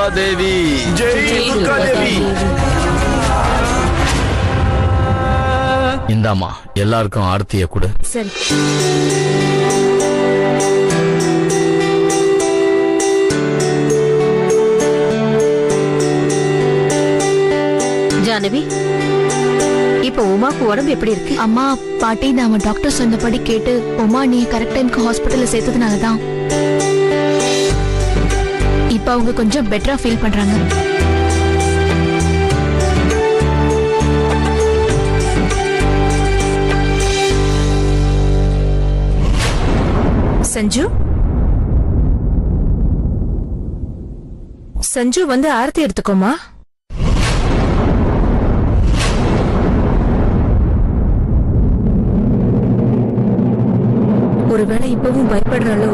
दुर्गा देवी जय दुर्गा देवी इंदामा எல்லாருக்கும் ஆர்த்தியை கொடு சரி ஜானவி இப்ப உமாக்கு உடம்பு எப்படி இருக்கு? அம்மா பாட்டி நாம டாக்டர் சொன்னபடி கேட்டு உமா நீ கரெக்ட் டைம்க்கு ஹாஸ்பிடல்ல சேர்த்ததுனாலதான் இப்ப அவங்க கொஞ்சம் பெட்டரா ஃபீல் பண்றாங்க. சஞ்சு சஞ்சு வந்து ஆரத்தி எடுத்துக்கோமா. ஒருவேளை இப்பவும் பயப்படுறாளோ?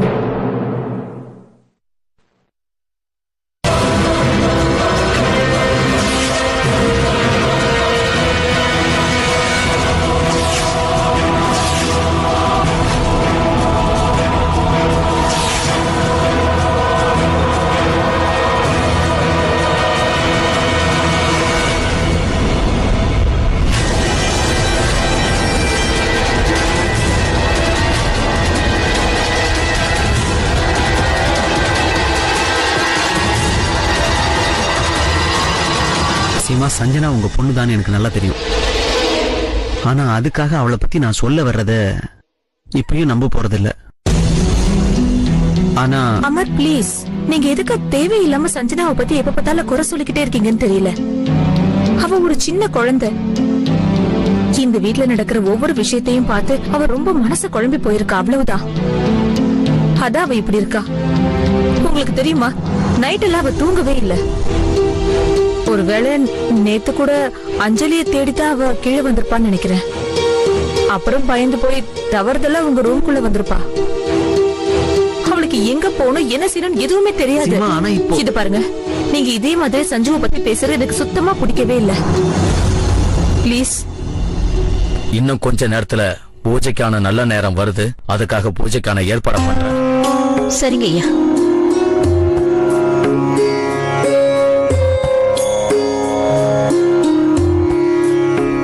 சீமா, சஞ்சனா உங்க பொண்ணுதான் எனக்கு நல்லா தெரியும். ஆனா அதுக்காக அவளை பத்தி நான் சொல்ல வர்றத இப்பயும் நம்ப போறதில்ல. ஆனா அமர் ப்ளீஸ், நீங்க எதுக்கு தேவையில்லாம சஞ்சனாவை பத்தி எப்ப பார்த்தாலும் குறை சொல்லிக்கிட்டே இருக்கீங்கன்னு தெரியல. அவ ஒரு சின்ன குழந்தை. இந்த வீட்டுல நடக்கிற ஒவ்வொரு விஷயத்தையும் பார்த்து அவ ரொம்ப மனசு குழம்பி போயிருக்கா, அவ்வளவுதான். அதான் அவ இப்படி இருக்கா. உங்களுக்கு தெரியுமா, நைட் எல்லாம் அவ தூங்கவே இல்லை. ஒருவேளை நேத்து கூட அஞ்சலியை தேடித்தான் அவ கீழே வந்திருப்பான்னு நினைக்கிறேன். அப்புறம் பயந்து போய் தவறுதெல்லாம் உங்க ரூம்குள்ள வந்திருப்பா. அவளுக்கு எங்க போகணும் என்ன செய்யணும் எதுவுமே தெரியாது. இது பாருங்க, நீங்க இதே மாதிரி சஞ்சுவை பத்தி பேசுறது எனக்கு சுத்தமா பிடிக்கவே இல்ல. பிளீஸ். இன்னும் கொஞ்ச நேரத்துல பூஜைக்கான நல்ல நேரம் வருது. அதுக்காக பூஜைக்கான ஏற்பாடு பண்றேன். சரிங்க ஐயா.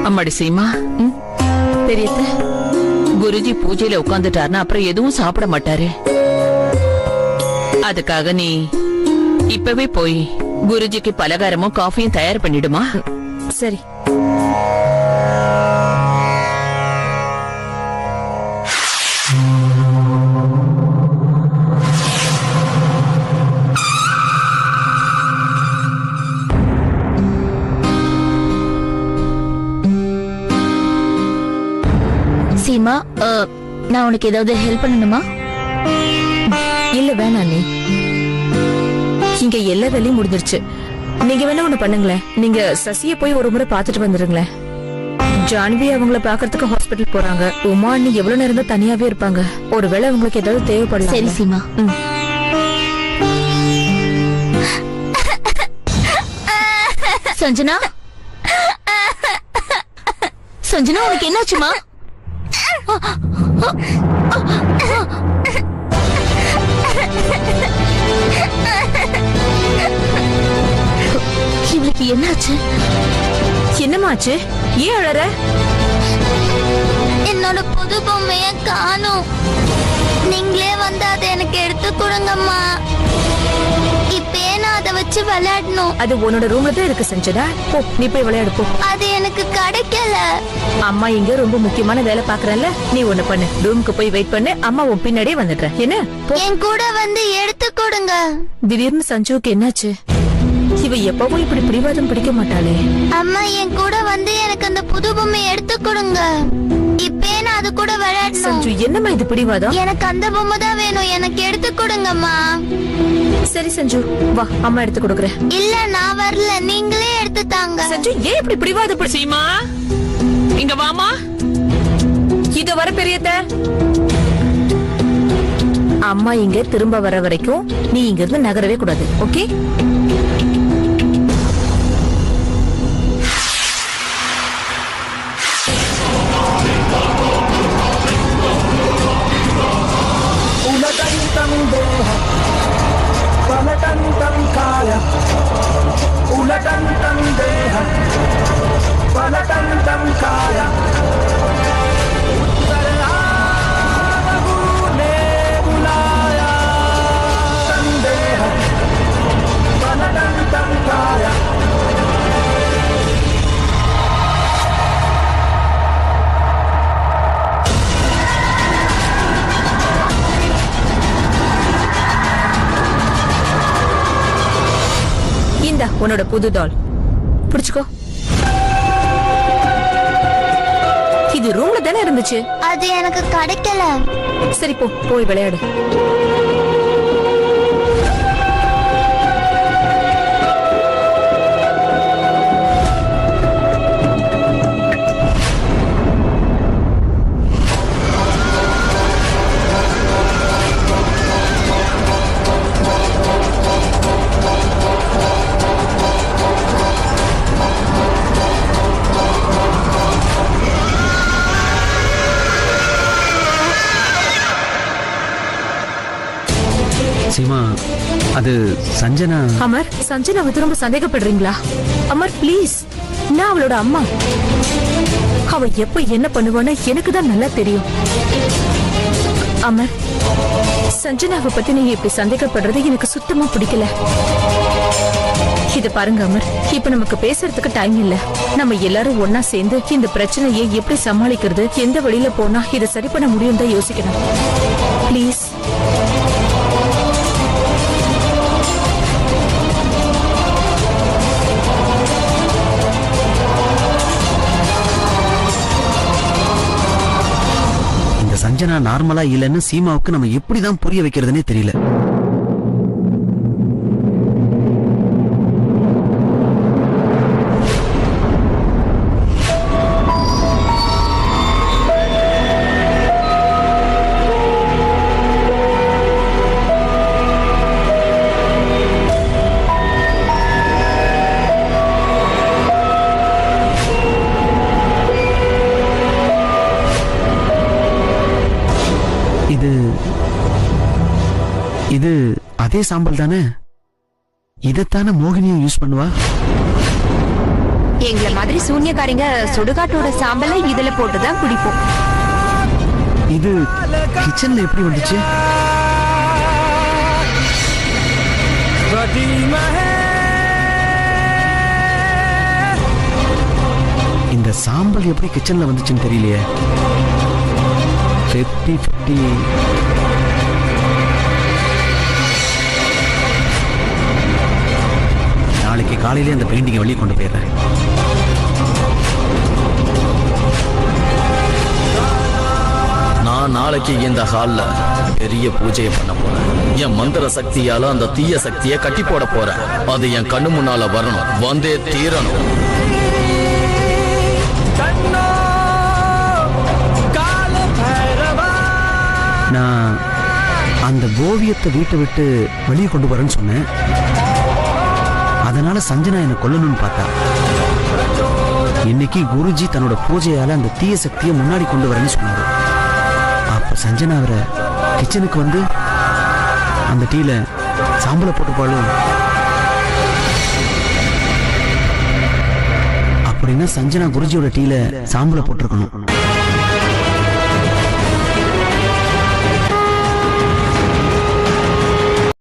அம்மாடி சீமா, பெரியத்த குருஜி பூஜையில உட்கார்ந்துட்டாருன்னா அப்புறம் எதுவும் சாப்பிட மாட்டாரு. அதுக்காக நீ இப்பவே போய் குருஜிக்கு பலகாரமும் காஃபியும் தயார் பண்ணிடுமா. சரி. சீமா, நான் உனக்கு ஏதாவது ஹெல்ப் பண்ணணுமா? இல்ல வேணாம். நீ இங்க எல்லா வேலையும் முடிஞ்சிருச்சு. நீங்க வேணா ஒண்ணு பண்ணுங்களேன். நீங்க சசிய போய் ஒரு முறை பாத்துட்டு வந்துருங்களேன். ஜான்வி அவங்கள பாக்குறதுக்கு ஹாஸ்பிட்டல் போறாங்க. உமா நீ எவ்வளவு நேரம் தான் தனியாவே இருப்பாங்க. ஒருவேளை உங்களுக்கு ஏதாவது தேவைப்படலாம். சரி சீமா. சஞ்சனா, சஞ்சனா உனக்கு என்னாச்சுமா? இவளுக்கு என்னாச்சு? என்னமாச்சு? ஏன் அழற? என்னோட புது பொம்மைய காணோம். நீங்களே வந்து அதை எனக்கு எடுத்து கொடுங்கம்மா. இப்பே நான் அதை வச்சு விளையாடணும். அது உன்னோட ரூம்ல தான் இருக்கு சஞ்சனா. போ, நீ போய் விளையாடு போ. அது எனக்கு கிடைக்கல. அம்மா இங்க ரொம்ப முக்கியமான வேலை பாக்குறேன்ல. நீ ஒண்ணு பண்ணு, ரூமுக்கு போய் வெயிட் பண்ணு. அம்மா உன் பின்னாடியே வந்துடுறேன். என்ன? என் கூட வந்து எடுத்து கொடுங்க. திடீர்னு சஞ்சுவுக்கு என்னாச்சு? இவ எப்பவும் இப்படி பிடிவாதம் பிடிக்க மாட்டாளே. அம்மா என் கூட வந்து எனக்கு அந்த புது பொம்மையை எடுத்து கொடுங்க. இப்பே நான் அது கூட விளையாடணும். சஞ்சு, என்னம்மா இது பிடிவாதம்? எனக்கு அந்த பொம்மை தான் வேணும். எனக்கு எடுத்து கொடுங்கம்மா. சரி சஞ்சு, வா அம்மா எடுத்து கொடுக்குறேன். இல்ல நான் வரல, நீங்களே எடுத்து தாங்க. சஞ்சு, ஏன் இப்படி பிடிவாதம்? சீமா இங்க வாமா. இத வர பெரியத்த. அம்மா இங்க திரும்ப வர வரைக்கும் நீ இங்க இருந்து நகரவே கூடாது. Okay? Ulatantang deha, palatantang kaya. இந்தா உன்னோட புது டால் புடிச்சுக்கோ. இது ரூம்ல தானே இருந்துச்சு. அது எனக்கு கிடைக்கல. சரி போ, போய் விளையாடு. சீமா, அது சஞ்சனா. அமர், சஞ்சனாவை திரும்ப சந்தேகப்படுறீங்களா? அமர் ப்ளீஸ், நான் அவளோட அம்மா. அவ எப்ப என்ன பண்ணுவான்னு எனக்கு தான் நல்லா தெரியும். அமர், சஞ்சனாவை பத்தி நீங்க இப்படி சந்தேகப்படுறது எனக்கு சுத்தமா பிடிக்கல. இத பாருங்க அமர், இப்ப நமக்கு பேசுறதுக்கு டைம் இல்ல. நம்ம எல்லாரும் ஒன்னா சேர்ந்து இந்த பிரச்சனையை எப்படி சமாளிக்கிறது, எந்த வழியில போனா இதை சரி பண்ண முடியும் தான் யோசிக்கணும். ப்ளீஸ். சஞ்சனா நார்மலா இல்லன்னு சீமாவுக்கு நம்ம எப்படிதான் புரிய வைக்கிறதுனே தெரியல. இது அதே சாம்பல் தானே? இதத்தானே மோகினியும் யூஸ் பண்ணுவா. எங்களை மாதிரி சூன்யக்காரிங்க சுடுகாட்டோட சாம்பலை இதுல போட்டுதான் குடிப்போம். இது கிச்சன்ல எப்படி வந்துச்சு? இந்த சாம்பல் எப்படி கிச்சன்ல வந்துச்சுன்னு தெரியலையே. 50-50. நாளைக்கு காலையிலே அந்த பெயிண்டிங்கை வெளியே கொண்டு போயிடுறேன். நான் நாளைக்கு இந்த ஹால்ல பெரிய பூஜையை பண்ண போறேன். என் மந்திர சக்தியால அந்த தீய சக்தியை கட்டி போட போறேன். அது என் கண்ணு முன்னால வரணும், வந்தே தீரணும். நான் அந்த ஓவியத்தை வீட்டை விட்டு வெளியே கொண்டு வரேன்னு சொன்னேன். அதனால சஞ்சனா என்னை கொல்லணும்னு பார்த்தா. இன்னைக்கு குருஜி தன்னோட பூஜையால அந்த தீய சக்தியை முன்னாடி கொண்டு வரேன்னு சொன்னாரு. அப்ப சஞ்சனா அவரை கிச்சனுக்கு வந்து அந்த டீல சாம்பலை போட்டுப்பாளும். அப்படின்னா சஞ்சனா குருஜியோட டீல சாம்பலை போட்டிருக்கணும்.